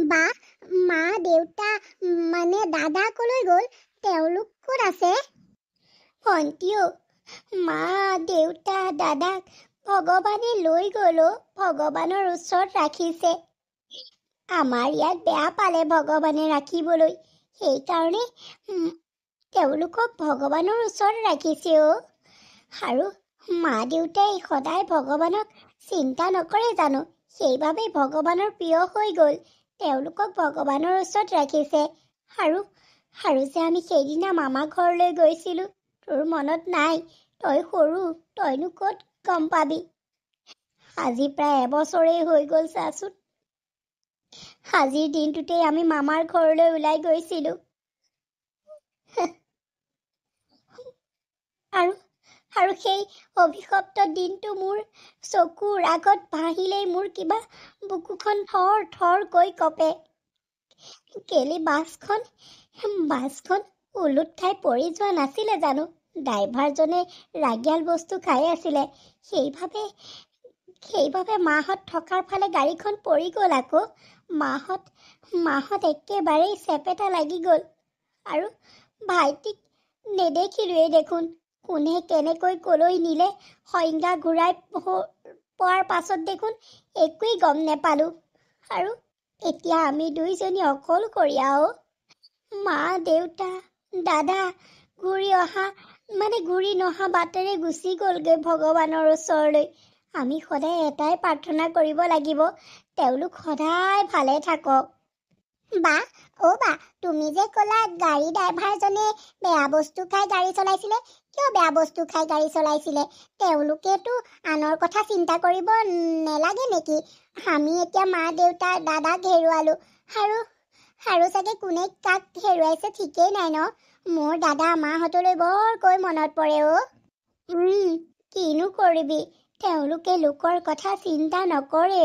বা মা দেউতা মানে দাদা কলৈ গ'ল? তেওঁলোক ক'ত আছে? ভণ্টিও, মা দেউতা দাদাক ভগৱানে লৈ গ'ল। ভগৱানৰ ওচৰত ৰাখিছে। আমাৰ ইয়াত বেয়া পালে ভগৱানে ৰাখিবলৈ, সেইকাৰণে তেওঁলোকক ভগৱানৰ ওচৰত ৰাখিছে। আৰু মা দেউতাই সদায় ভগৱানক চিন্তা নকৰে জানো, সেইবাবে ভগৱানৰ প্ৰিয় হৈ গ'ল। তেওঁলোকক ভগৱানৰ ওচৰত ৰাখিছে। আৰু যে আমি সেইদিনা মামা ঘৰলৈ গৈছিলোঁ, তোৰ মনত নাই? তই সৰু, তইনো ক'ত গম পাবি। আজি প্ৰায় এবছৰেই হৈ গ'ল চাচোন। আজিৰ দিনটোতেই আমি মামাৰ ঘৰলৈ ওলাই গৈছিলোঁ। আৰু সেই অভিশপ্ত দিনটো মোৰ চকুৰ আগত ভাহিলেই মোৰ কিবা বুকুখন থৰ থৰকৈ কঁপে। কেলি বাছখন উলুট খাই পৰি যোৱা নাছিলে জানো? ড্ৰাইভাৰজনে ৰাগিয়াল বস্তু খাই আছিলে, সেইবাবে মাহঁত থকাৰ ফালে গাড়ীখন পৰি গ'ল। আকৌ মাহঁত একেবাৰেই চেপেটা লাগি গ'ল। আৰু ভাইটিক নেদেখিলোৱেই দেখোন। কোনে কেনেকৈ কলৈ নিলে, সংজ্ঞা ঘূৰাই পোৱাৰ পাছত দেখোন একোৱেই গম নেপালোঁ। আৰু এতিয়া আমি দুইজনী অকলশৰীয়া। মা দেউতা দাদা ঘূৰি নহা বাটেৰে গুচি গ'লগৈ ভগৱানৰ ওচৰলৈ। আমি সদায় এটাই প্ৰাৰ্থনা কৰিব লাগিব, তেওঁলোক সদায় ভালে থাকক। বা তুমি যে ক'লা গাড়ী ড্ৰাইভাৰজনে বেয়া বস্তু খাই গাড়ী চলাইছিলে, কিয় বেয়া বস্তু খাই গাড়ী চলাইছিলে? তেওঁলোকেতো আনৰ কথা চিন্তা কৰিব নেলাগে নেকি? আমি এতিয়া মা দেউতা দাদাক হেৰুৱালোঁ, আৰু চাগে কোনে কাক হেৰুৱাইছে ঠিকেই নাই ন? মোৰ দাদা মাহঁতলৈ বৰকৈ মনত পৰে। কিনো কৰিবি, তেওঁলোকে লোকৰ কথা চিন্তা নকৰে।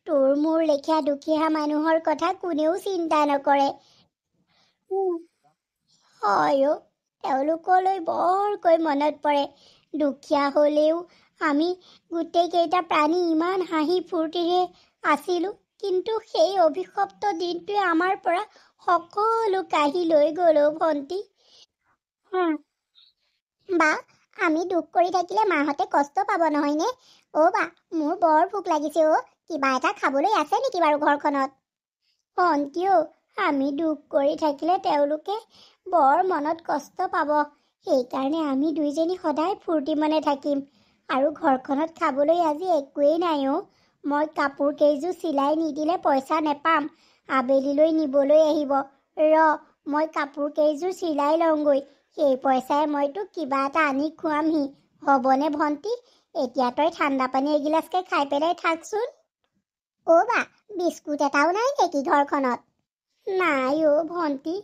তোৰ মোৰ লেখীয়া দুখীয়া মানুহৰ কথা কোনেও চিন্তা নকৰে। হয়, তেওঁলোকলৈ বৰকৈ মনত পৰে। দুখীয়া হ'লেও আমি গোটেইকেইটা প্ৰাণী ইমান হাঁহি ফূৰ্তিৰে আছিলোঁ, কিন্তু সেই অভিশপ্ত দিনটোৱে আমাৰ পৰা সকলো কাঢ়ি লৈ গ'ল। ভণ্টি, বা আমি দুখ কৰি থাকিলে মাহঁতে কষ্ট পাব নহয়নে? বা মোৰ বৰ ভোক লাগিছে। কিবা এটা খাবলৈ আছে নেকি বাৰু ঘৰখনত? ভণ্টিও, আমি দুখ কৰি থাকিলে তেওঁলোকে বৰ মনত কষ্ট পাব। সেইকাৰণে আমি দুইজনী সদায় ফূৰ্তি মনে থাকিম। আৰু ঘৰখনত খাবলৈ আজি একোৱেই নাই। মই কাপোৰ কেইযোৰ চিলাই নিদিলে পইচা নেপাম। আবেলিলৈ নিবলৈ আহিব। মই কাপোৰ কেইযোৰ চিলাই লওঁগৈ। সেই পইচাই মই তোক কিবা এটা আনি খুৱামহি, হ'বনে ভণ্টি? এতিয়া তই ঠাণ্ডা পানী এগিলাচকে খাই পেলাই থাকচোন। বা বিস্কুট এটাও নাই নেকি ঘৰখনত? নাই ভণ্টি,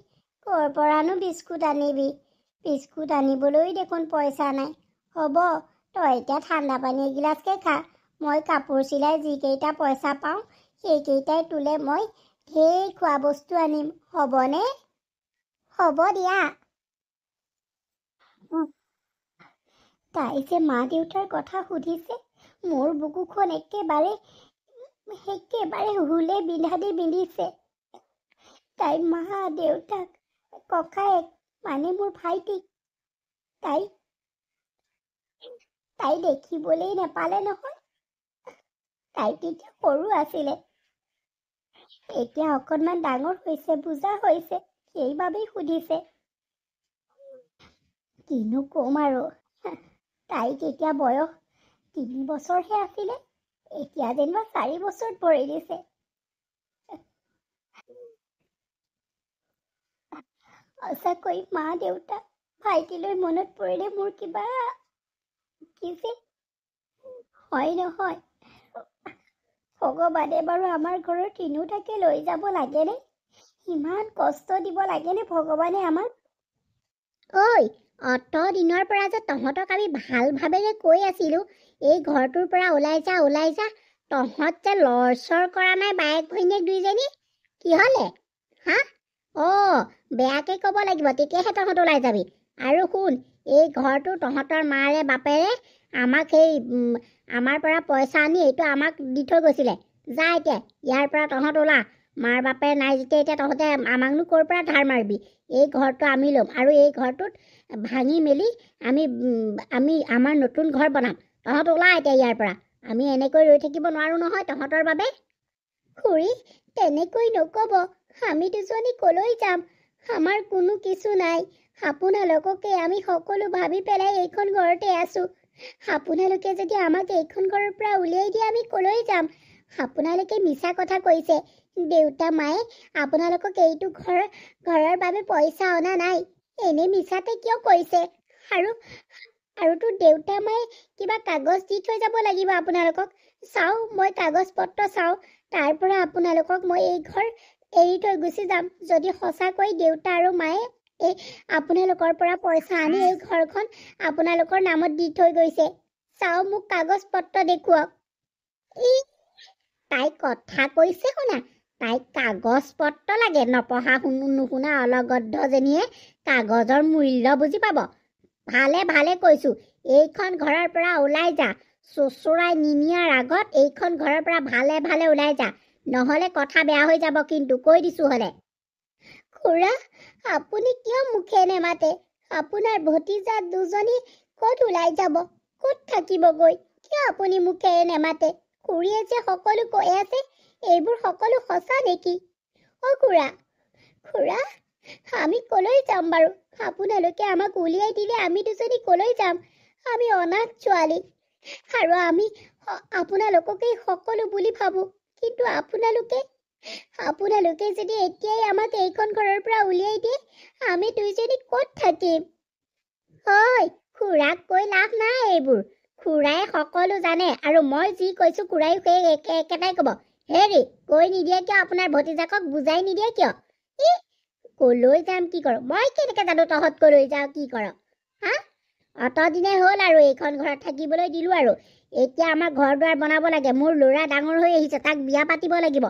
ক'ৰ পৰানো বিস্কুট আনিবি? বিস্কুট আনিবলৈ দেখোন পইচা নাই। হ'ব, তই এতিয়া ঠাণ্ডা পানী এগিলাচকে খা। মই কাপোৰ চিলাই যিকেইটা পইচা পাওঁ সেইকেইটাই তোলে মই ঢেৰ খোৱা বস্তু আনিম, হ'বনে? হ'ব দিয়া। তাই যে মা দেউতাৰ কথা সুধিছে, মোৰ বুকুখন একেবাৰে হুলে বিন্ধিছে। তাই মা দেউতাক ককায়েক মানে মোৰ ভাইটিক তাই দেখিবলৈ নেপালে নহয়। তাই তেতিয়া সৰু আছিলে, এতিয়া অকণমান ডাঙৰ হৈছে, বুজা হৈছে, সেইবাবেই সুধিছে। কিনো কম আৰু, তাই তেতিয়া বয়স 3 বছৰহে আছিলে, এতিয়া যেনিবা 4 বছৰত ভৰি দিছে। সঁচাকৈ মা দেউতা ভাইটিলৈ মনত পৰিলে মোৰ কিবা কি যে হয় নহয়। ভগৱানে বাৰু আমাৰ ঘৰৰ তিনিওটাকে লৈ যাব লাগেনে? ইমান কষ্ট দিব লাগেনে ভগৱানে আমাক? অত দিনৰ পৰা যে তহঁতক আমি ভাল ভাৱেৰে কৈ আছিলোঁ, এই ঘৰটোৰ পৰা ওলাই যা। তহঁত যে লৰচৰ কৰা নাই বায়েক ভৈনীয়েক দুইজনী? কি হ'লে? বেয়াকে ক'ব লাগিব, তেতিয়াহে তহঁত ওলাই যাবি। আৰু শুন, এই ঘৰটো তহঁতৰ মাৰে বাপেৰে আমাক আমাৰ পৰা পইচা আনি এইটো আমাক দি থৈ গৈছিলে। যা এতিয়া, ইয়াৰ পৰা তহঁত ওলা। মাৰ বাপে নাই যেতিয়া এতিয়া তহঁতে আমাকনো ক'ৰ পৰা ধাৰ মাৰিবি। এই ঘৰটো আমি ল'ম আৰু এই ঘৰটোত ভাঙি মেলি আমি আমাৰ নতুন ঘৰ বনাম। তহঁত ওলা এতিয়া ইয়াৰ পৰা। আমি এনেকৈ ৰৈ থাকিব নোৱাৰোঁ নহয় তহঁতৰ বাবে। খুৰী, তেনেকৈ নক'ব। আমি দুজনী ক'লৈ যাম? আমাৰ কোনো কিছু নাই। আপোনালোককে আমি সকলো ভাবি পেলাই এইখন ঘৰতে আছোঁ। আপোনালোকে যদি আমাক এইখন ঘৰৰ পৰা উলিয়াই দিয়ে আমি ক'লৈ যাম? আপোনালোকে মিছা কথা কৈছে। দেউতা মায়ে আপোনালোকক এইটো ঘৰৰ বাবে পইচা অনা নাই। এনে মিছাতে কিয় কৈছে? আৰুতো দেউতা মায়ে কিবা কাগজ দি থৈ যাব লাগিব আপোনালোকক। চাওঁ, মই কাগজ পত্ৰ চাওঁ। তাৰ পৰা আপোনালোকক মই এই ঘৰ এৰি থৈ গুচি যাম। যদি সঁচাকৈ দেউতা আৰু মায়ে আপোনালোকৰ পৰা পইচা আনি এই ঘৰখন আপোনালোকৰ নামত দি থৈ গৈছে। চাওঁ, মোক কাগজ পত্ৰ দেখুৱাওক। তাই কথা কৈছে শুনা। তাইক কাগজ পত্ৰ লাগে? নপঢ়া নুশুনা অলগদ্ধজনীয়ে কাগজৰ মূল্য বুজি পাব? ভালে ভালে কৈছোঁ, এইখন ঘৰৰ পৰা ওলাই যা। চোচৰাই নিনিয়াৰ আগত এইখন ঘৰৰ পৰা ভালে ভালে ওলাই যা, নহ'লে কথা বেয়া হৈ যাব কিন্তু, কৈ দিছোঁ হ'লে। খুৰা, আপুনি কিয় মুখে নেমাতে? আপোনাৰ ভতিজা দুজনী ক'ত ওলাই যাব? ক'ত থাকিবগৈ? কিয় আপুনি মুখে নেমাতে? খুৰীয়ে যে সকলো কৈ আছে, এইবোৰ সকলো সঁচা নেকি? অ' খুৰা, আমি ক'লৈ যাম বাৰু? আপোনালোকে আমাক উলিয়াই দিলে আমি দুজনী ক'লৈ যাম? আমি অনাথ ছোৱালী আৰু আমি আপোনালোককেই সকলো বুলি ভাবোঁ। কিন্তু আপোনালোকে যদি এতিয়াই আমাক এইখন ঘৰৰ পৰা উলিয়াই দিয়ে, আমি দুইজনী ক'ত থাকিম? হয়, খুৰাক কৈ লাভ নাই এইবোৰ। খুৰাই সকলো জানে আৰু মই যি কৈছোঁ খুৰাই সেই একেটাই ক'ব। হেৰি, কৈ নিদিয়ে কিয়? আপোনাৰ ভতিজাকক বুজাই নিদিয়ে কিয়? ক'লৈ যাম কি কৰোঁ? মই কেনেকৈ জানো তহঁত ক'লৈ যাওঁ কি কৰ? অতদিনে হ'ল আৰু এইখন ঘৰত থাকিবলৈ দিলোঁ আৰু। এতিয়া আমাৰ ঘৰ দুৱাৰ বনাব লাগে। মোৰ ল'ৰা ডাঙৰ হৈ আহিছে, তাক বিয়া পাতিব লাগিব।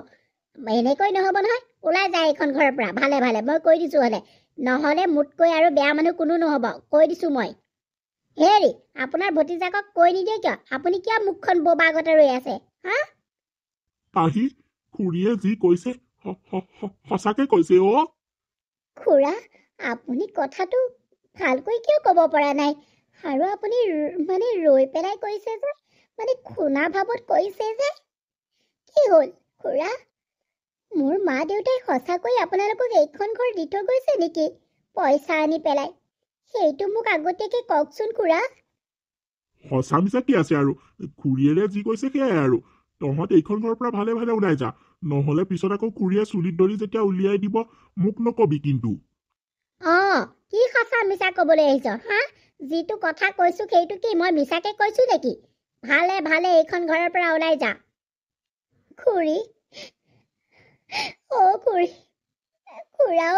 এনেকৈ নহ'ব নহয়। ওলাই যায় এইখন ঘৰৰ পৰা ভালে ভালে, মই কৈ দিছোঁ হ'লে। নহ'লে মোতকৈ আৰু বেয়া মানুহ কোনো নহ'ব, কৈ দিছোঁ মই। হেৰি, আপোনাৰ ভতিজাকক কৈ নিদিয়ে কিয়? আপুনি কিয় মুখখন বোবা আগতে ৰৈ আছে? পাহি, খুৰীয়ে যি কৈছে সঁচাকে কৈছে অ'। খুৰা, আপুনি কথাটো ভালকৈ কিয় ক'ব পৰা নাই? আৰু আপুনি ৰৈ পেলাই কৈছে যে, শুনা ভাৱত কৈছে যে। কি হ'ল খুৰা? মোৰ মা দেউতাই সঁচাকৈ আপোনালোকক এইখন ঘৰ দি থৈ গৈছে নেকি পইচা আনি পেলাই? সেইটো মোক আগতীয়াকৈ কওকচোন খুৰা। সঁচা মিছা কি আছে আৰু? খুৰীয়ে যি কৈছে সেয়াই আৰু। তহঁত এইখন ঘৰৰ পৰা ভালে ভালে ওলাই যা, নহ'লে পিছত আকৌ খুৰীয়ে চুলিত ধৰি যেতিয়া উলিয়াই দিব মোক নকবি কিন্তু। কি সঁচা মিছা ক'বলৈ আহিছ? যিটো কথা কৈছোঁ সেইটো কি মই মিছাকে কৈছোঁ নেকি? ভালে ভালে এইখন ঘৰৰ পৰা ওলাই যা। খুৰী, খুৰা,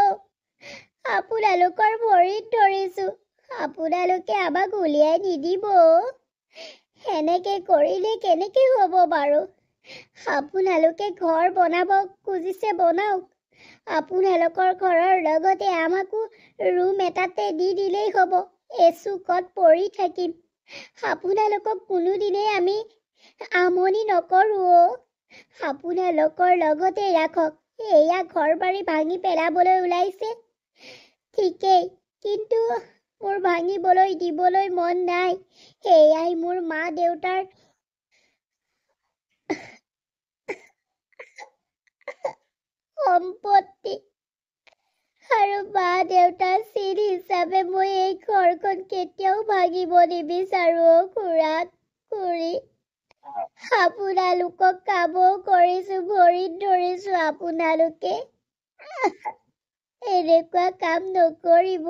আপোনালোকৰ ভৰিত ধৰিছোঁ। আপোনালোকে আমাক উলিয়াই নিদিব। সেনেকে কৰিলে কেনেকে হ'ব বাৰু? আপোনালোকে ঘৰ বনাব খুজিছে বনাওক। আপোনালোকৰ ঘৰৰ লগতে আমাকো ৰুম এটাতে দি দিলেই হ'ব। এচুকত পৰি থাকিম। আপোনালোকক কোনোদিনেই আমি আমনি নকৰোঁ। আপোনালোকৰ লগতে ৰাখক। এয়া ঘৰ বাৰী ভাঙি পেলাবলৈ ওলাইছে ঠিকেই, কিন্তু মোৰ ভাঙিবলৈ দিবলৈ মন নাই। এয়াই মোৰ মা দেউতাৰ সম্পত্তি আৰু মা দেউতাৰ চিন হিচাপে মই এই ঘৰখন কেতিয়াও ভাঙিব নিবিচাৰোঁ। খুৰী, আপোনালোকক কামো কৰিছোঁ, ভৰিত ধৰিছোঁ। আপোনালোকে এনেকুৱা কাম নকৰিব।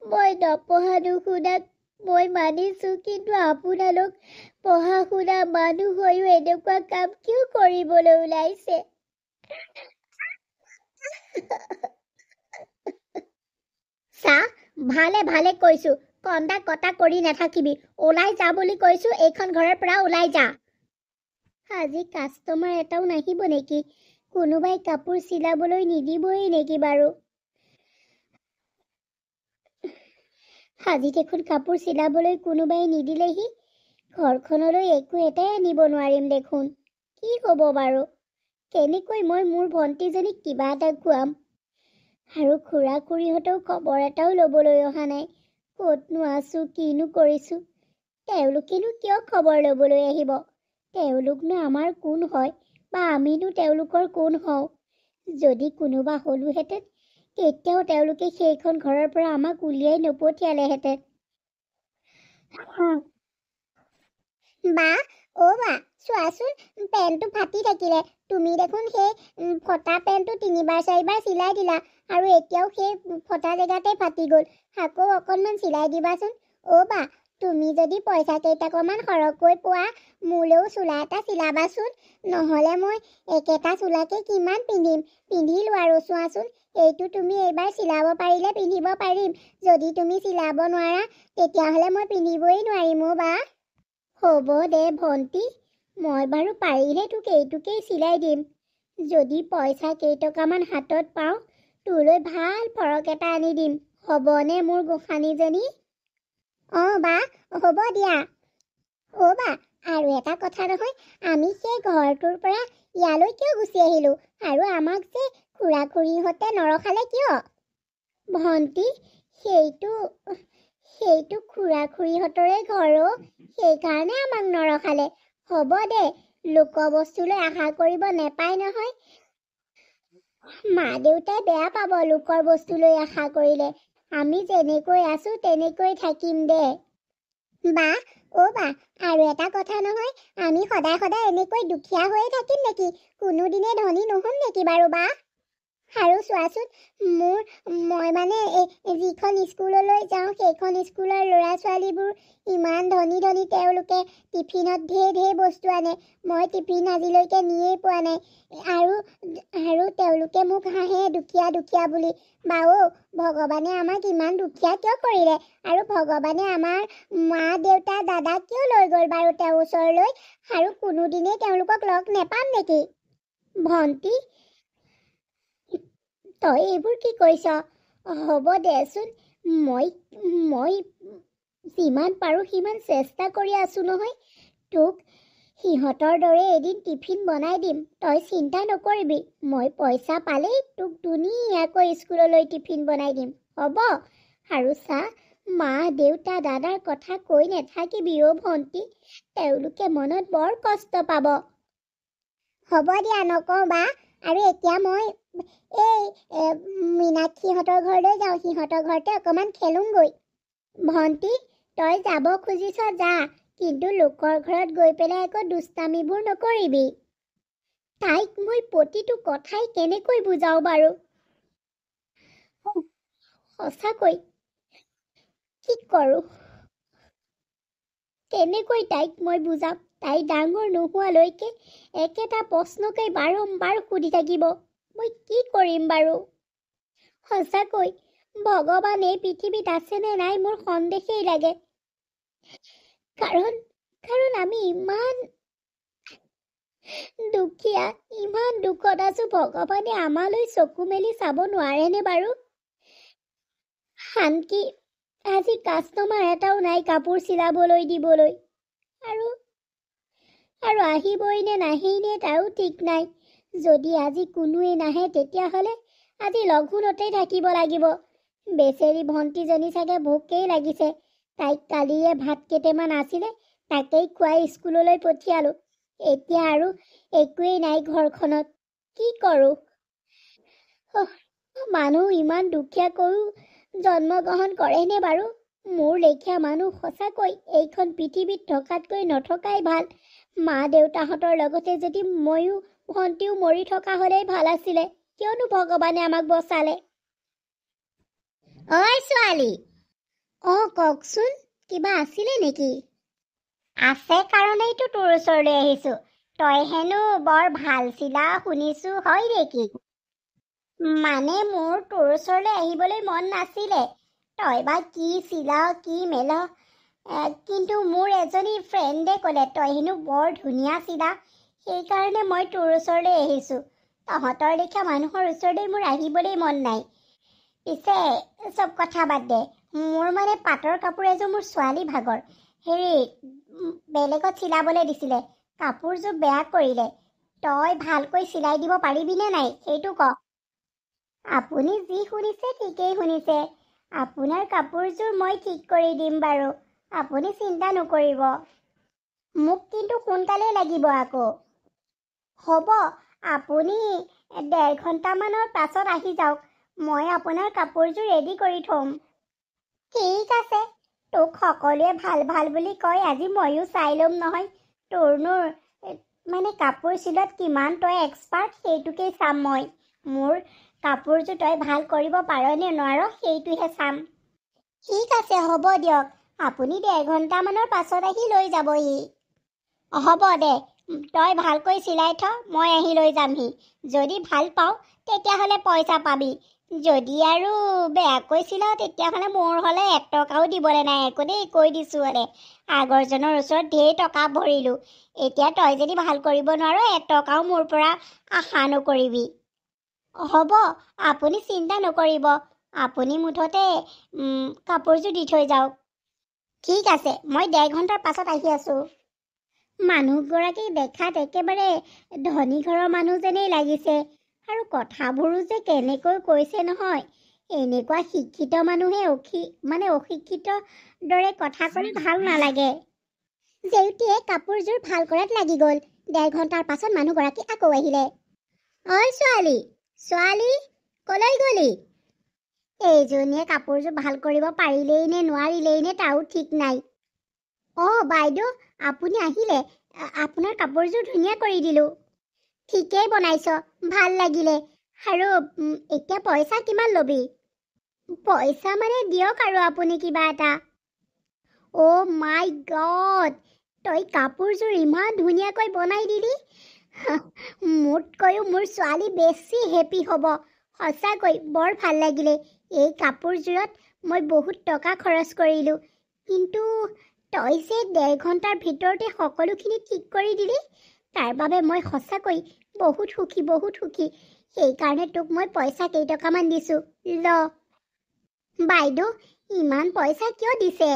মই নপঢ়া নুশুনাক মই মানিছোঁ, কিন্তু আপোনালোক পঢ়া শুনা মানুহ হৈও এনেকুৱা কাম কিয় কৰিবলৈ ওলাইছে? চা, ভালে ভালে কৈছোঁ, কন্দা কটা কৰি নাথাকিবি। ওলাই যা বুলি কৈছোঁ, এইখন ঘৰৰ পৰা ওলাই যা। আজি কাষ্টমাৰ এটাও নাহিব নেকি? কোনোবাই কাপোৰ চিলাবলৈ নিদিবই নেকি বাৰু? আজি দেখোন কাপোৰ চিলাবলৈ কোনোবাই নিদিলেহি। ঘৰখনলৈ একো এটাই আনিব নোৱাৰিম দেখোন। কি হ'ব বাৰু? কেনেকৈ মই মোৰ ভণ্টিজনীক কিবা এটা খুৱাম। আৰু খুৰা খুৰীহঁতেও খবৰ এটাও ল'বলৈ অহা নাই। ক'তনো আছোঁ, কিনো কৰিছোঁ। তেওঁলোকেনো কিয় খবৰ ল'বলৈ আহিব? তেওঁলোকনো আমাৰ কোন হয় বা আমিনো তেওঁলোকৰ কোন হওঁ? যদি কোনোবা হ'লোহেঁতেন কেতিয়াও তেওঁলোকে সেইখন ঘৰৰ পৰা আমাক উলিয়াই নপঠিয়ালেহেঁতেন। বা বা চোৱাচোন, পেণ্টটো ফাটি থাকিলে। তুমি দেখোন সেই ফটা পেণ্টটো 3-4বাৰ চিলাই দিলা আৰু এতিয়াও সেই ফটা জেগাতে ফাটি গ'ল। আকৌ অকণমান চিলাই দিবাচোন। বা তুমি যদি পইচা কেইটকামান সৰহকৈ পোৱা মোলৈও চোলা এটা চিলাবাচোন। নহ'লে মই একেটা চোলাকে কিমান পিন্ধিম। পিন্ধিলো আৰু চোৱাচোন, এইটো তুমি এইবাৰ চিলাব পাৰিলে পিন্ধিব পাৰিম। যদি তুমি চিলাব নোৱাৰা তেতিয়াহ'লে মই পিন্ধিবই নোৱাৰিম। বা হ'ব দে ভণ্টি, মই বাৰু পাৰিলে তোক এইটোকেই চিলাই দিম। যদি পইচা কেইটকামান হাতত পাওঁ তোলৈ ভাল ফৰক এটা আনি দিম। হ'বনে মোৰ গোসানীজনী? বা হ'ব দিয়া। বা আৰু এটা কথা নহয়, আমি সেই ঘৰটোৰ পৰা ইয়ালৈ কিয় গুচি আহিলোঁ? আৰু আমাক যে খুৰা খুৰীহঁতে নৰখালে কিয়? ভণ্টি, সেইটো খুৰা খুৰীহঁতৰে ঘৰ। সেইকাৰণে আমাক নৰখালে। হ'ব দে, লোক বস্তুলৈ আশা কৰিব নেপায় নহয়। মা দেউতাই বেয়া পাব লোকৰ বস্তুলৈ আশা কৰিলে। আমি যেনেকৈ আছো তেনেকৈ থাকিম দে। বা বা আৰু এটা কথা নহয়, আমি সদায় সদায় এনেকৈ দুখীয়া হৈয়ে থাকিম নেকি? কোনোদিনে ধনী নহ'ম নেকি বাৰু বা? আৰু চোৱাচোন, মই মানে যিখন স্কুললৈ যাওঁ সেইখন স্কুলৰ ল'ৰা ছোৱালীবোৰ ইমান ধনী ধনী। তেওঁলোকে টিফিনত ঢেৰ বস্তু আনে। মই টিফিন আজিলৈকে নিয়েই পোৱা নাই। আৰু তেওঁলোকে মোক হাঁহে দুখীয়া দুখীয়া বুলি। ভগৱানে আমাক ইমান দুখীয়া কিয় কৰিলে? আৰু ভগৱানে আমাৰ মা দেউতা দাদাক কিয় লৈ গ'ল বাৰু তেওঁৰ ওচৰলৈ? আৰু কোনোদিনেই তেওঁলোকক লগ নেপাম নেকি? ভণ্টি, তই এইবোৰ কি কৈছ? হ'ব দেচোন, মই যিমান পাৰোঁ সিমান চেষ্টা কৰি আছোঁ নহয়। তোক সিহঁতৰ দৰে এদিন টিফিন বনাই দিম, তই চিন্তা নকৰিবি। মই পইচা পালেই তোক ধুনীয়াকৈ স্কুললৈ টিফিন বনাই দিম, হ'ব? আৰু চা, মা দেউতা দাদাৰ কথা কৈ নেথাকিবি ভণ্টি। তেওঁলোকে মনত বৰ কষ্ট পাব। হ'ব দিয়া, নকওঁ বা। আৰু এতিয়া মই মীনাক্ষীহঁতৰ ঘৰলৈ যাওঁ। সিহঁতৰ ঘৰতে অকণমান খেলোঁগৈ। ভণ্টি, তই যাব খুজিছ যা, কিন্তু লোকৰ ঘৰত গৈ পেলাই আকৌ দুষ্টামিবোৰ নকৰিবি। তাইক মই প্ৰতিটো কথাই কেনেকৈ বুজাওঁ বাৰু? সঁচাকৈ কি কৰোঁ? কেনেকৈ তাইক মই বুজাম? তাই ডাঙৰ নোহোৱালৈকে একেটা প্ৰশ্নকেই বাৰম্বাৰ সুধি থাকিব। মই কি কৰিম বাৰু? সঁচাকৈ ভগৱান এই পৃথিৱীত আছেনে নাই মোৰ সন্দেহেই লাগে। কাৰণ আমি ইমান দুখীয়া, ইমান দুখত আছো। ভগৱানে আমালৈ চকু মেলি চাব নোৱাৰেনে বাৰু? আনকি আজি কাষ্টমাৰ এটাও নাই কাপোৰ চিলাবলৈ দিবলৈ। আৰু আহিবই নে নাহেই নে তাৰো ঠিক নাই। যদি আজি কোনোৱেই নাহে তেতিয়াহ'লে আজি লঘোণতেই থাকিব লাগিব। বেচেৰি ভণ্টিজনী চাগে ভোকেই লাগিছে। তাইক কালিয়ে ভাত কেইটামান আছিলে, তাকেই খুৱাই স্কুললৈ পঠিয়ালোঁ। এতিয়া আৰু একোৱেই নাই ঘৰখনত। কি কৰোঁ? মানুহ ইমান দুখীয়াকৈও জন্মগ্ৰহণ কৰেনে বাৰু? মোৰ লেখীয়া মানুহ সঁচাকৈ এইখন পৃথিৱীত থকাতকৈ নথকাই ভাল। মা দেউতাহঁতৰ লগতে যদি ময়ো ভণ্টিও মৰি থকা হ'লেই ভাল আছিলে। কিয়নো ভগৱানে আমাক বচালে? ঐ ছোৱালী। কওকচোন, কিবা আছিলে নেকি? আছে কাৰণেইতো তোৰ ওচৰলৈ আহিছোঁ। তই হেনো বৰ ভাল চিলা শুনিছোঁ, হয় নেকি? মানে মোৰ তোৰ ওচৰলৈ আহিবলৈ মন নাছিলে। তই বা কি চিলাও কি মেল, কিন্তু মোৰ এজনী ফ্ৰেণ্ডে ক'লে তই হেনো বৰ ধুনীয়া চিলা। সেইকাৰণে মই তোৰ ওচৰলৈ আহিছোঁ। তহঁতৰ লেখীয়া মানুহৰ ওচৰলৈ মোৰ আহিবলৈ মন নাই। পিছে চব কথা বাদ দে। মোৰ মানে পাটৰ কাপোৰ এযোৰ মোৰ ছোৱালী ভাগৰ বেলেগত চিলাবলৈ দিছিলে। কাপোৰযোৰ বেয়া কৰিলে। তই ভালকৈ চিলাই দিব পাৰিবিনে নাই সেইটো ক। আপুনি যি শুনিছে ঠিকেই শুনিছে। আপোনাৰ কাপোৰযোৰ মই ঠিক কৰি দিম বাৰু, আপুনি চিন্তা নকৰিব। মোক কিন্তু সোনকালে লাগিব আকৌ। হ'ব, আপুনি 1.5 ঘণ্টামানৰ পাছত আহি যাওক। মই আপোনাৰ কাপোৰযোৰ ৰেডি কৰি থ'ম। ঠিক আছে, তোক সকলোৱে ভাল ভাল বুলি কয়, আজি ময়ো চাই ল'ম নহয় তোৰনো মানে কাপোৰ চিলোৱাত কিমান তই এক্সপাৰ্ট সেইটোকেই চাম মই। মোৰ কাপোৰযোৰ তই ভাল কৰিব পাৰ নে নোৱাৰ সেইটোহে চাম। ঠিক আছে, হ'ব দিয়ক। আপুনি 1.5 ঘণ্টামানৰ পাছত আহি লৈ যাবহি। হ'ব দে, তই ভালকৈ চিলাই থ, মই আহি লৈ যামহি। যদি ভাল পাওঁ তেতিয়াহ'লে পইচা পাবি, যদি আৰু বেয়াকৈ চিলাওঁ তেতিয়াহ'লে মোৰ হ'লে 1 টকাও দিবলৈ নাই একো দেই, কৈ দিছোঁ হ'লে। আগৰজনৰ ওচৰত ঢেৰ টকা ভৰিলোঁ, এতিয়া তই যদি ভাল কৰিব নোৱাৰ 1 টকাও মোৰ পৰা আশা নকৰিবি। হ'ব, আপুনি চিন্তা নকৰিব। আপুনি মুঠতে কাপোৰযোৰ দি থৈ যাওক। ঠিক আছে, মই 1.5 ঘণ্টাৰ পাছত আহি আছোঁ। মানুহগৰাকী দেখাত একেবাৰে ধনী ঘৰৰ মানুহ যেনেই লাগিছে, আৰু কথাবোৰো যে কেনেকৈ কৈছে নহয়। এনেকুৱা শিক্ষিত মানুহে অশিক্ষিত দৰে কথা ক'লে ভাল নালাগে। জেউতীয়ে কাপোৰযোৰ ভাল কৰাত লাগি গ'ল। 1.5 ঘণ্টাৰ পাছত মানুহগৰাকী আকৌ আহিলে। ঐ ছোৱালী, ছোৱালী, কলৈ গলি? এইজনীয়ে কাপোৰযোৰ ভাল কৰিব পাৰিলেই নে নোৱাৰিলেই নে তাৰো ঠিক নাই। বাইদেউ, আপুনি আহিলে। আপোনাৰ কাপোৰযোৰ ধুনীয়া কৰি দিলোঁ। ঠিকেই বনাইছ, ভাল লাগিলে। আৰু এতিয়া পইচা কিমান ল'বি? পইচা মানে দিয়ক আৰু আপুনি কিবা এটা। অ' মাই গড, তই কাপোৰযোৰ ইমান ধুনীয়াকৈ বনাই দিলি। মোতকৈও মোৰ ছোৱালী বেছি হেপী হ'ব। সঁচাকৈ বৰ ভাল লাগিলে। এই কাপোৰযোৰত মই বহুত টকা খৰচ কৰিলোঁ, কিন্তু তই যে 1.5 ঘণ্টাৰ ভিতৰতে সকলোখিনি ঠিক কৰি দিলি, তাৰ বাবে মই সঁচাকৈ বহুত সুখী, বহুত সুখী। সেইকাৰণে তোক মই পইচা কেইটকামান দিছোঁ, ল। বাইদেউ, ইমান পইচা কিয় দিছে?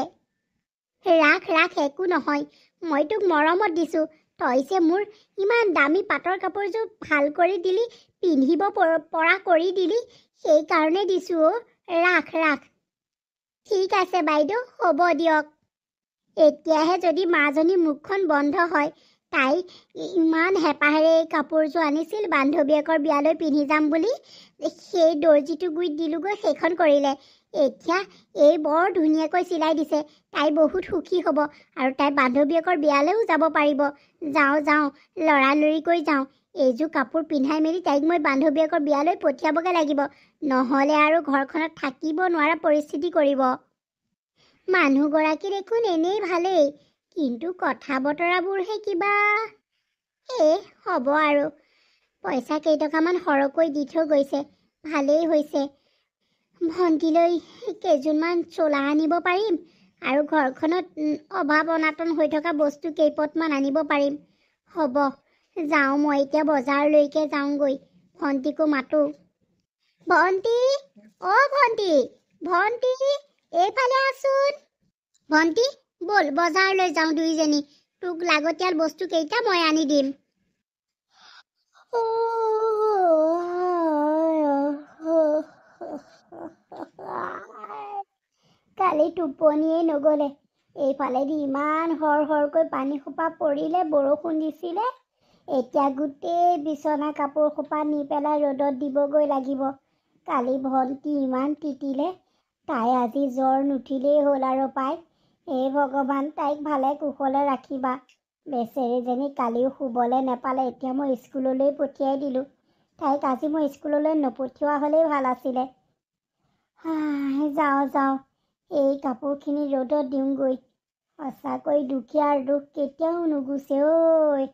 ৰাখ ৰাখ, একো নহয়। মই তোক মৰমত দিছোঁ। তই যে মোৰ ইমান দামী পাটৰ কাপোৰযোৰ ভাল কৰি দিলি, পিন্ধিব পৰা কৰি দিলি, সেইকাৰণে দিছোঁ অ'। ৰাখ ৰাখ। ঠিক আছে বাইদেউ, হ'ব দিয়ক। এতিয়াহে যদি মাজনী মুখখন বন্ধ হয়। তাই ইমান হেঁপাহেৰে এই কাপোৰযোৰ আনিছিল বান্ধৱীয়েকৰ বিয়ালৈ পিন্ধি যাম বুলি। সেই দৰ্জিটো গুৰিত দিলোগৈ, সেইখন কৰিলে। এতিয়া এই বৰ ধুনীয়াকৈ চিলাই দিছে। তাই বহুত সুখী হ'ব আৰু তাই বান্ধৱীয়েকৰ বিয়ালৈও যাব পাৰিব। যাওঁ, লৰালৰিকৈ যাওঁ। এইযোৰ কাপোৰ পিন্ধাই মেলি তাইক মই বান্ধৱীয়েকৰ বিয়ালৈ পঠিয়াবগৈ লাগিব, নহ'লে আৰু ঘৰখনত থাকিব নোৱাৰা পৰিস্থিতি কৰিব। মানুহগৰাকী দেখোন এনেই ভালেই, কিন্তু কথা বতৰাবোৰহে কিবা। হ'ব আৰু। পইচা কেইটকামান সৰহকৈ দি থৈ গৈছে, ভালেই হৈছে। ভণ্টিলৈ কেইযোৰমান চোলা আনিব পাৰিম, আৰু ঘৰখনত অভাৱ অনাটন হৈ থকা বস্তু কেইপদমান আনিব পাৰিম। হ'ব, যাওঁ মই এতিয়া বজাৰলৈকে যাওঁগৈ। ভণ্টিকো মাতো। ভণ্টি, অ' ভণ্টি, ভণ্টি, এইফালে আছোন। ভণ্টি, ব'ল বজাৰলৈ যাওঁ দুইজনী। তোক লাগতিয়াল বস্তু কেইটা মই আনি দিম। কালি টোপনিয়েই নগ'লে। এইফালেদি ইমান হৰকৈ পানী সোপা পৰিলে, বৰষুণ দিছিলে। এতিয়া গোটেই বিচনা কাপোৰ সোপা নি পেলাই ৰ'দত দিবগৈ লাগিব। কালি ভণ্টি ইমান তিতিলে, তাই আজি জ্বৰ নুঠিলেই হ'ল আৰু পাই। হে ভগৱান, তাইক ভালে কুশলে ৰাখিবা। বেচেৰীজনী কালিও শুবলৈ নেপালে, এতিয়া মই স্কুললৈ পঠিয়াই দিলোঁ। তাইক আজি মই স্কুললৈ নপঠিওৱা হ'লেই ভাল আছিলে। যাওঁ, এই কাপোৰখিনি ৰ'দত দিওঁগৈ। সঁচাকৈ দুখীয়াৰ দুখ কেতিয়াও নুগুচে ঐ।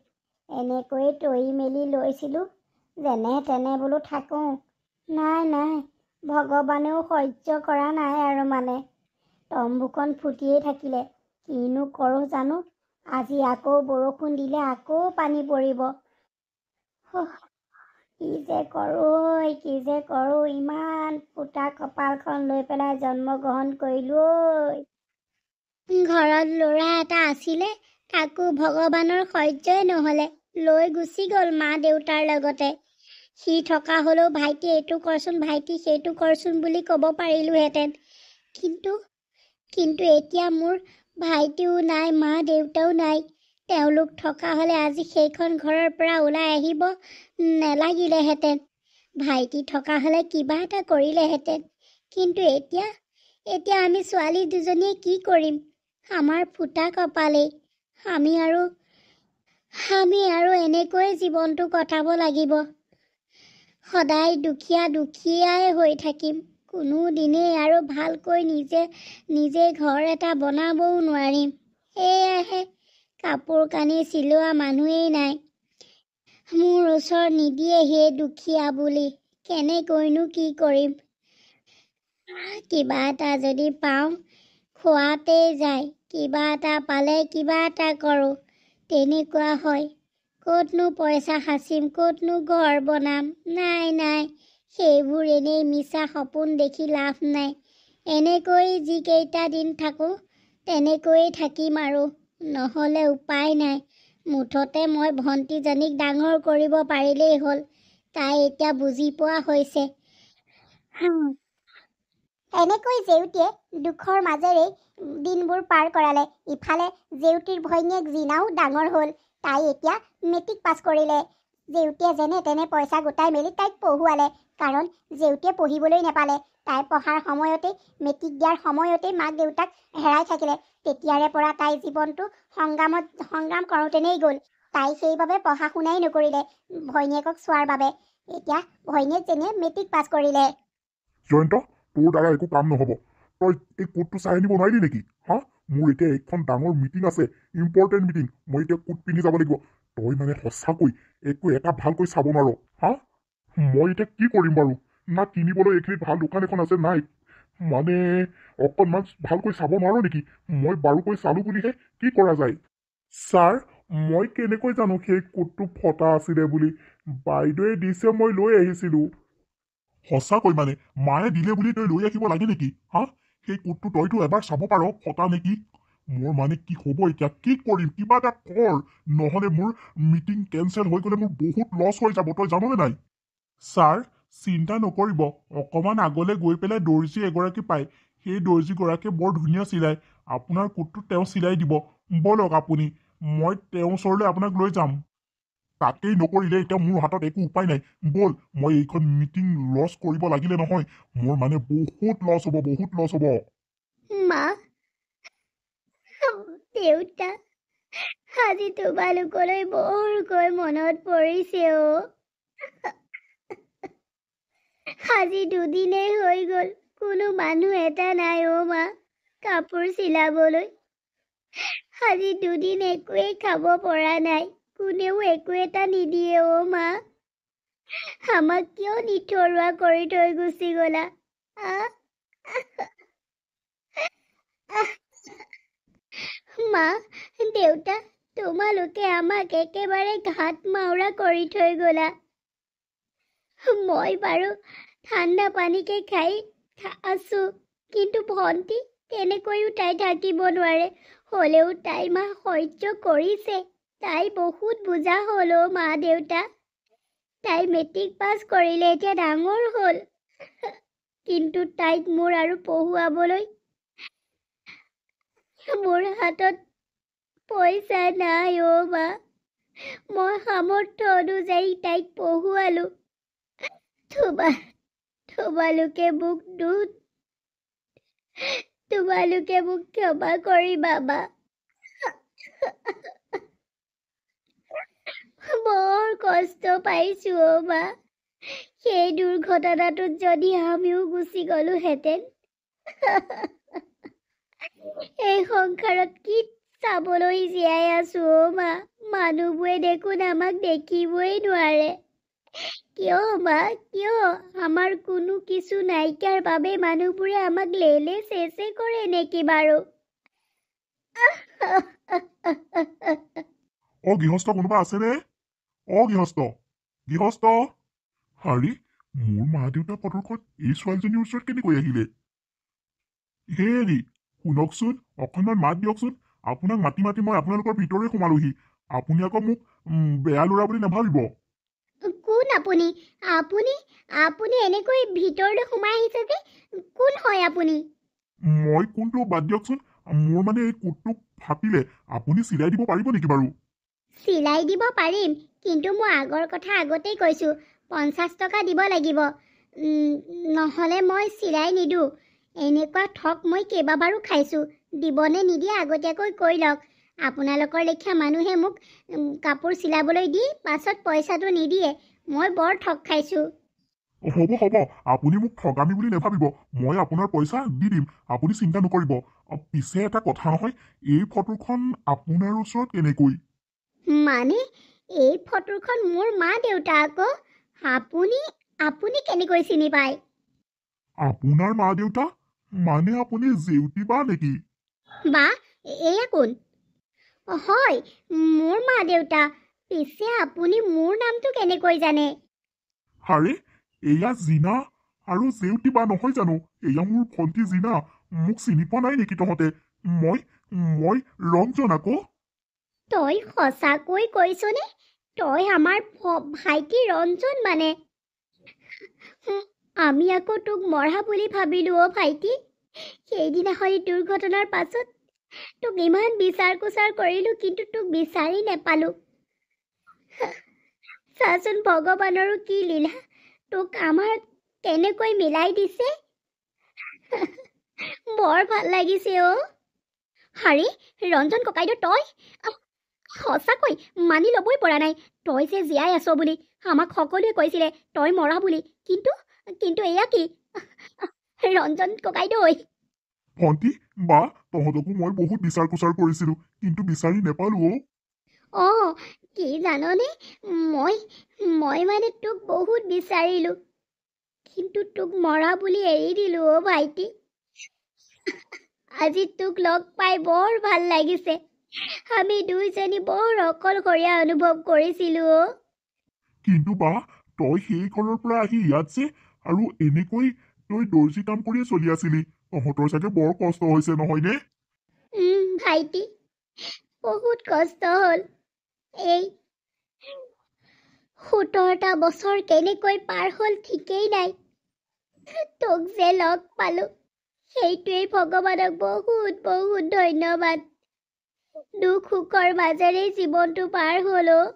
এনেকৈয়ে তৰি মেলি লৈছিলোঁ, যেনে তেনে বোলো থাকোঁ। নাই, ভগৱানেও সহ্য কৰা নাই আৰু মানে। তম্বুখন ফুটিয়েই থাকিলে। কিনো কৰোঁ জানো। আজি আকৌ বৰষুণ দিলে আকৌ পানী পৰিব। কি যে কৰোঁ, ইমান ফুটা কপালখন লৈ পেলাই জন্মগ্ৰহণ কৰিলোঁ ঐ। ঘৰত ল'ৰা এটা আছিলে, তাকো ভগৱানৰ সহ্যই নহ'লে, লৈ গুচি গ'ল মা দেউতাৰ লগতে। সি থকা হ'লেও ভাইটি এইটো কৰচোন, ভাইটি সেইটো কৰচোন বুলি ক'ব পাৰিলোহেঁতেন। কিন্তু এতিয়া মোৰ ভাইটিও নাই, মা দেউতাও নাই। তেওঁলোক থকা হ'লে আজি সেইখন ঘৰৰ পৰা ওলাই আহিব নেলাগিলেহেঁতেন। ভাইটি থকা হ'লে কিবা এটা কৰিলেহেঁতেন। কিন্তু এতিয়া আমি ছোৱালী দুজনীয়ে কি কৰিম? আমাৰ ফুটা কপালেই। আমি আৰু এনেকৈ জীৱনটো কটাব লাগিব। সদায় দুখীয়াই হৈ থাকিম। কোনো দিনেই আৰু ভালকৈ নিজে ঘৰ এটা বনাবও নোৱাৰিম। সেয়াহে কাপোৰ কানি চিলোৱা মানুহেই নাই। মোৰ ওচৰত নিদিয়ে সেই দুখীয়া বুলি। কেনেকৈনো কি কৰিম? কিবা এটা যদি পাওঁ খোৱাতেই যায়। কিবা এটা পালে কিবা এটা কৰোঁ, তেনেকুৱা হয়। ক'তনো পইচা সাচিম, ক'তনো ঘৰ বনাম? নাই, সেইবোৰ এনেই মিছা সপোন দেখি লাভ নাই। এনেকৈ যিকেইটা দিন থাকোঁ তেনেকৈয়ে থাকিম আৰু। নহ'লে উপায় নাই। মুঠতে মই ভণ্টিজনীক ডাঙৰ কৰিব পাৰিলেই হ'ল। তাই এতিয়া বুজি পোৱা হৈছে। এনেকৈ জেউতীয়ে দুখৰ মাজেৰে দিনবোৰ পাৰ কৰালে। ইফালে জেউতীৰ ভৈনীয়েক জিনাও ডাঙৰ হ'ল। তাই এতিয়া মেট্ৰিক পাছ কৰিলে। জেউতীয়ে যেনে তেনে পইচা গোটাই মেলি তাইক পঢ়ুৱালে। কাৰণ জেউতীয়ে পঢ়িবলৈ নেপালে। তাই পঢ়াৰ সময়তেই, মেট্ৰিক দিয়াৰ সময়তেই মাক দেউতাক হেৰাই থাকিলে। তেতিয়াৰে পৰা তাই জীৱনটো সংগ্ৰাম কৰোঁতেনেই গ'ল। তাই সেইবাবে পঢ়া শুনাই নকৰিলে, ভৈনীয়েকক চোৱাৰ বাবে। এতিয়া ভৈনীয়েকজনীয়ে মেট্ৰিক পাছ কৰিলে। জয়ন্ত, তোৰ দ্বাৰা একো কাম নহ'ব। তই এই কোটটো চাই আনিব নোৱাৰিলি নেকি? মোৰ এতিয়া এখন ডাঙৰ মিটিং আছে, ইম্পৰ্টেণ্ট মিটিং। মই এতিয়া কোট পিন্ধি যাব লাগিব। তই মানে সঁচাকৈ একো এটা ভালকৈ চাব নোৱাৰ। মই এতিয়া কি কৰিম বাৰু? না কিনিবলৈ এইখিনিত ভাল দোকান এখন আছে, নাই মানে অকণমান ভালকৈ চাব নোৱাৰো নেকি? মই বাৰুকৈ চালো বুলিহে কি কৰা যায়? ছাৰ, মই কেনেকৈ জানো সেই কোটটো ফটা আছিলে বুলি? বাইদেৱে দিছে, মই লৈ আহিছিলো। সঁচাকৈ মানে মায়ে দিলে বুলি তই লৈ আহিব লাগে নেকি? সেই কোটটো তইতো এবাৰ চাব পাৰ ফটা নেকি? মোৰ মানে কি হ'ব এতিয়া? কি কৰিম? কিবা এটা কৰ, নহ'লে মোৰ মিটিং কেঞ্চেল হৈ গ'লে মোৰ বহুত লছ হৈ যাব, তই জাননে নাই? ছাৰ, চিন্তা নকৰিব। অকণমান আগলৈ গৈ পেলাই দৰ্জী এগৰাকী পায়। সেই দৰ্জীগৰাকীয়ে বৰ ধুনীয়া চিলায়। আপোনাৰ কোটটো তেওঁ চিলাই দিব। ব'লক আপুনি, মই তেওঁৰ ওচৰলৈ আপোনাক লৈ যাম। তাকেই নকৰিলে এতিয়া মোৰ হাতত একো উপায় নাই। ব'ল, মই এইখন মিটিং লছ কৰিব লাগিলে নহয়। মোৰ মানে বহুত লছ হ'ব, বহুত লছ হ'ব। মা, দেউতা, আজি তোমালোকলৈ বৰকৈ মনত পৰিছে অ'। আজি দুদিনেই হৈ গ'ল, কোনো মানুহ এটা নাই অ' মা কাপোৰ চিলাবলৈ। আজি দুদিন একোৱেই খাব পৰা নাই, কোনেও একো এটা নিদিয়ে অ' মা। আমাক কিয় নিথৰুৱা কৰি থৈ গুচি গ'লা? মা, দেউতা, তোমালোকে আমাক একেবাৰে ঘাট মাউৰা কৰি থৈ গ'লা। মই বাৰু ঠাণ্ডা পানীকে খাই আছো, কিন্তু ভণ্টি তেনেকৈও তাই থাকিব নোৱাৰে। হ'লেও তাই মা সহ্য কৰিছে। তাই বহুত বুজা হ'ল অ' মা দেউতা। তাই মেট্ৰিক পাছ কৰিলে, এতিয়া ডাঙৰ হ'ল। কিন্তু তাইক মোৰ আৰু পঢ়ুৱাবলৈ মোৰ হাতত পইচা নাই অ' মা। মই সামৰ্থ্য অনুযায়ী তাইক পঢ়ুৱালো। তোমালোকে মোক ক্ষমা কৰিবা মা। বৰ কষ্ট পাইছো অ' মা। সেই দুৰ্ঘটনাটোত যদি আমিও গুচি গ'লোহেঁতেন। এই সংসাৰত কি চাবলৈ জীয়াই আছো অ' মা। মানুহবোৰে দেখোন আমাক দেখিবই নোৱাৰে। কিয় মা, কিয়? আমাৰ কোনো কিছু নাইকিয়াৰ বাবে মানুহবোৰে আমাক লেলে চেচে কৰে নেকি বাৰু? গৃহস্থ কোনোবা আছেনে? গৃহস্থ। হাৰি, মোৰ মা দেউতা পদৰখন এই ছোৱালীজনীৰ ওচৰত কেনেকৈ আহিলে? হেৰি, শুনকচোন, অকণমান মাত দিয়কচোন। আপোনাক মাতি মাতি মই আপোনালোকৰ ভিতৰে সোমালোহি। আপুনি আকৌ মোক বেয়া ল'ৰা বুলি নাভাবিব। কোন আপুনি আপুনি আপুনি এনেকৈ ভিতৰলৈ সোমাই আহিছে যে কোন হয় আপুনি মই কোনটো বাদ দিয়কচোন, মোৰ মানে এই কোটটো ফাটিলে, আপুনি চিলাই দিব পাৰিব নেকি বাৰু? চিলাই দিব পাৰিম কিন্তু মই আগৰ কথা আগতেই কৈছোঁ 50 টকা দিব লাগিব নহ'লে মই চিলাই নিদিওঁ এনেকুৱা ঠগ মই কেইবাবাৰো খাইছোঁ দিবনে নিদিয়ে আগতীয়াকৈ কৈ লওক আপোনালোকৰ লেখীয়া মানুহে মোক কাপোৰ চিলাবলৈ দি পাছত পইচাটো নিদিয়ে মই বৰ ঠগ খাইছোঁ হ'ব হ'ব, আপুনি মোক ঠগামি বুলি নাভাবিব, মই আপোনাৰ পইচা দি দিম, আপুনি চিন্তা নকৰিব। পিছে এটা কথা নহয়, এই ফটোখন আপোনাৰ ওচৰত কেনেকৈ? মানে এই ফটোখন মোৰ মা দেউতা আকৌ আপুনি আপুনি কেনেকৈ চিনি পায় আপোনাৰ মা দেউতা মানে আপুনি জেউতি বা নেকি? বা এয়া কোন হয় মোৰ মা দেউতা পিছে আপুনি মোৰ নামটো কেনেকৈ জানে আৰে এয়া জিনা আৰু জেউতি বা নহয় জানো? এয়া মোৰ ভণ্টি জিনা, মোক চিনি পোৱা নাই নেকি তহঁতে? মই মই ৰঞ্জন আকৌ। তই সঁচাকৈ কৈছনে তই আমাৰ ভাইটি ৰঞ্জন মানে আমি আকৌ তোক মৰা বুলি ভাবিলোঁ অ' ভাইটি সেইদিনাখন দুৰ্ঘটনাৰ পাছত তোক ইমান বিচাৰ কোচাৰ কৰিলোঁ কিন্তু তোক বিচাৰি নেপালোঁ চাচোন ভগৱানৰো কি লীলা তোক আমাৰ কেনেকৈ মিলাই দিছে বৰ ভাল লাগিছে অ' হাৰে ৰঞ্জন ককাইদেউ তই সঁচাকৈ মানি ল'বই পৰা নাই তই যে জীয়াই আছ বুলি আমাক সকলোৱে কৈছিলে তই মৰা বুলি কিন্তু কিন্তু এয়া কি ৰঞ্জন ককাইদেউ ভণ্টি বা তহঁতকো মই বহুত বিচাৰ কোচাৰ কৰিছিলো কিন্তু বিচাৰি নেপালো অ'। অঁ কি জাননে মই মই মানে তোক বহুত বিচাৰিলোঁ কিন্তু তোক মৰা বুলি এৰি দিলোঁ অ' ভাইটি আজি তোক লগ পাই বৰ ভাল লাগিছে আমি দুইজনী বৰ অকলশৰীয়া অনুভৱ কৰিছিলোঁ অ' কিন্তু বা তই সেই ঘৰৰ পৰা আহি ইয়াত যে আৰু এনেকৈ তই দৰ্জী কাম কৰিয়ে চলি আছিলি, তহঁতৰ চাগে বৰ কষ্ট হৈছে নহয়নে? ভাইটি বহুত কষ্ট হ'ল এই 17টা বছৰ কেনেকৈ পাৰ হ'ল ঠিকেই নাই তোক যে লগ পালোঁ সেইটোৱেই ভগৱানক বহুত বহুত ধন্যবাদ দুখ সুখৰ মাজেৰেই জীৱনটো পাৰ হ'ল অ'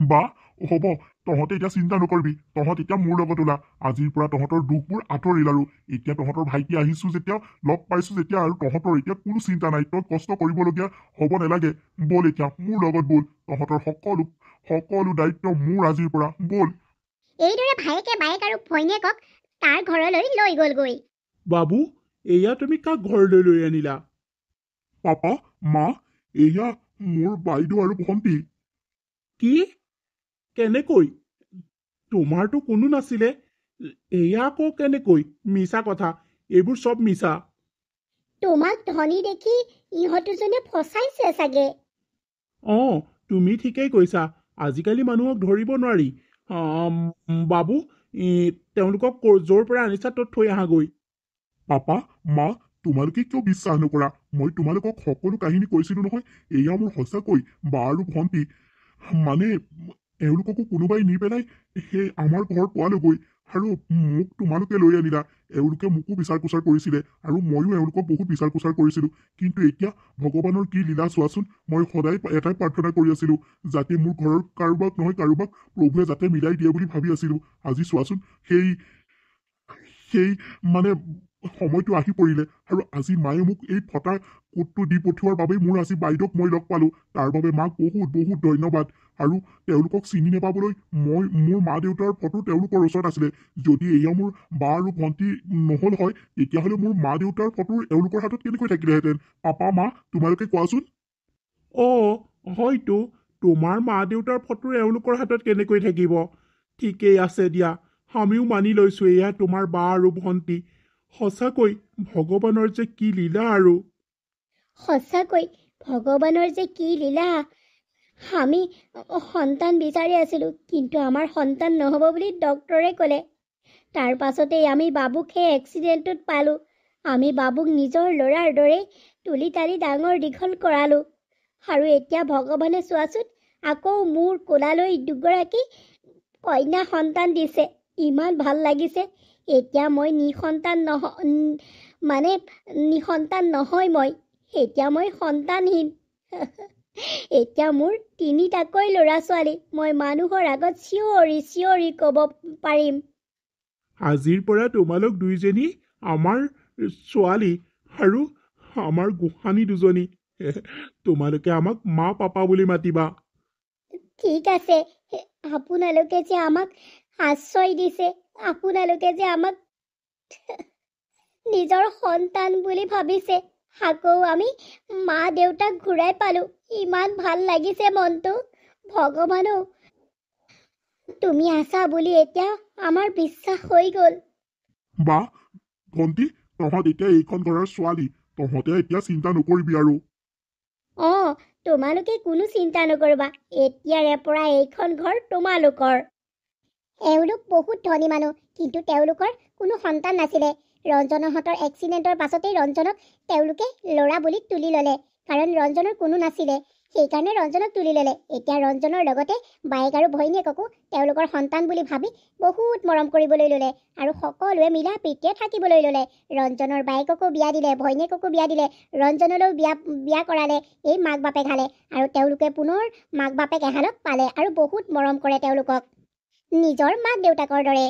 বা হ'ব, তহঁতে এতিয়া চিন্তা নকৰিবি, তহঁত এতিয়া মোৰ লগত ওলা, আজিৰ পৰা তহঁতৰ দুখবোৰ আঁতৰিল আৰু এতিয়া তহঁতৰ ভাইটি আহিছো যেতিয়া লগ পাইছো যেতিয়া আৰু তহঁতৰ এতিয়া কোনো চিন্তা নাই, তই কষ্ট কৰিবলগীয়া হ'ব নালাগে, বল এতিয়া মোৰ লগত বল, তহঁতৰ সকলো সকলো দায়িত্ব মোৰ আজিৰ পৰা, বল। এইদৰে ভায়েকে বায়েক আৰু ভৈনীয়েকক তাৰ ঘৰলৈ লৈ গ'লগৈ বাবু এয়া তুমি কাক ঘৰলৈ লৈ আনিলা পাপা মা এয়া মোৰ বাইদেউ আৰু ভণ্টি। কি কেনেকৈ তোমাৰতো কোনো নাছিলে এয়া আকৌ কেনেকৈ মিছা কথা এইবোৰ চব মিছা তোমাক ধনী দেখি ইহঁত দুজনে ফচাইছে চাগে অঁ তুমি ঠিকেই কৈছা আজিকালি মানুহক ধৰিব নোৱাৰি বাবু তেওঁলোকক য'ৰ পৰা আনিছা তত থৈ আহাগৈ পাপা মা তোমালোকে কিয় বিশ্বাস নকৰা, মই তোমালোকক সকলো কাহিনী কৈছিলো নহয়, এয়া মোৰ সঁচাকৈ বা আৰু ভণ্টি, মানে এওঁলোককো কোনোবাই নি পেলাই সেই আমাৰ ঘৰ পোৱালৈগৈ আৰু মোক তোমালোকে লৈ আনিলা, এওঁলোকে মোকো বিচাৰ কোচাৰ কৰিছিলে আৰু ময়ো এওঁলোকক বহুত বিচাৰ কোচাৰ কৰিছিলো, কিন্তু এতিয়া ভগৱানৰ কি লীলা চোৱাচোন, মই সদায় এটাই প্ৰাৰ্থনা কৰি আছিলো যাতে মোৰ ঘৰৰ কাৰোবাক নহয় কাৰোবাক প্ৰভুৱে যাতে মিলাই দিয়ে বুলি ভাবি আছিলো, আজি চোৱাচোন সেই মানে সময়টো আহি পৰিলে আৰু আজি মায়ে মোক এই ফটা কোটটো দি পঠিওৱাৰ বাবেই মোৰ আজি বাইদেউক মই লগ পালো, তাৰ বাবে মাক বহুত বহুত ধন্যবাদ। আৰু তেওঁলোকক চিনি নাপাবলৈ মই মোৰ মা দেউতাৰ ফটো তেওঁলোকৰ ওচৰত আছিলে, যদি এয়া মোৰ বা আৰু ভণ্টি নহ'ল হয় তেতিয়াহ'লে মোৰ মা দেউতাৰ ফটো এওঁলোকৰ হাতত কেনেকৈ থাকিলেহেঁতেন, পাপা মা তোমালোকে কোৱাচোন। অঁ হয়তো তোমাৰ মা দেউতাৰ ফটো এওঁলোকৰ হাতত কেনেকৈ থাকিব ঠিকেই আছে দিয়া আমিও মানি লৈছোঁ এয়া তোমাৰ বা আৰু ভণ্টি সঁচাকৈ ভগৱানৰ যে কি লীলা আৰু সঁচাকৈ ভগৱানৰ যে কি লীলা আমি সন্তান বিচাৰি আছিলোঁ কিন্তু আমাৰ সন্তান নহ'ব বুলি ডক্টৰে ক'লে তাৰ পাছতেই আমি বাবুক সেই এক্সিডেণ্টত পালোঁ আমি বাবুক নিজৰ ল'ৰাৰ দৰেই তুলি তালি ডাঙৰ দীঘল কৰালোঁ আৰু এতিয়া ভগৱানে চোৱাচোন আকৌ মোৰ কোলালৈ দুগৰাকী কন্যা সন্তান দিছে। ইমান ভাল লাগিছে। এতিয়া মই নিসন্তান নহয় মই। এতিয়া মই সন্তানহীন। এতিয়া মোৰ 3টাকৈ ল'ৰা ছোৱালী। মই মানুহৰ আগত চিঞৰি চিঞৰি ক'ব পাৰিম। আজিৰ পৰা তোমালোক দুইজনী আমাৰ ছোৱালী আৰু আমাৰ গোসানী দুজনী। তোমালোকে আমাক মা পাপা বুলি মাতিবা। ঠিক আছে। আপোনালোকে যে আমাক আশ্ৰয় দিছে, আপোনালোকে যে আমাক নিজৰ সন্তান বুলি ভাবিছে, আকৌ আমি মা দেউতাক ঘূৰাই পালো। ইমান ভাল লাগিছে মনটো। ভগৱানো, তুমি আছা বুলি এতিয়া আমাৰ বিশ্বাস হৈ গ'ল। বা ভণ্টি, তহঁত এতিয়া এইখন ঘৰৰ ছোৱালী। তহঁতে এতিয়া চিন্তা নকৰিবি আৰু। তোমালোকে কোনো চিন্তা নকৰিবা। এতিয়াৰে পৰা এইখন ঘৰ তোমালোকৰ। এওঁলোক বহুত ধনী মানুহ, কিন্তু তেওঁলোকৰ কোনো সন্তান নাছিলে। ৰঞ্জনহঁতৰ এক্সিডেণ্টৰ পাছতেই ৰঞ্জনক তেওঁলোকে ল'ৰা বুলি তুলি ল'লে। কাৰণ ৰঞ্জনৰ কোনো নাছিলে, সেইকাৰণে ৰঞ্জনক তুলি ল'লে। এতিয়া ৰঞ্জনৰ লগতে বায়েক আৰু ভৈনীয়েককো তেওঁলোকৰ সন্তান বুলি ভাবি বহুত মৰম কৰিবলৈ ল'লে আৰু সকলোৱে মিলা প্ৰীতিৰে থাকিবলৈ ল'লে। ৰঞ্জনৰ বায়েককো বিয়া দিলে, ভৈনীয়েককো বিয়া দিলে, ৰঞ্জনলৈও বিয়া কৰালে এই মাক বাপেক হালে। আৰু তেওঁলোকে পুনৰ মাক বাপেক এহালক পালে আৰু বহুত মৰম কৰে তেওঁলোকক নিজৰ মাক দেউতাকৰ দৰে।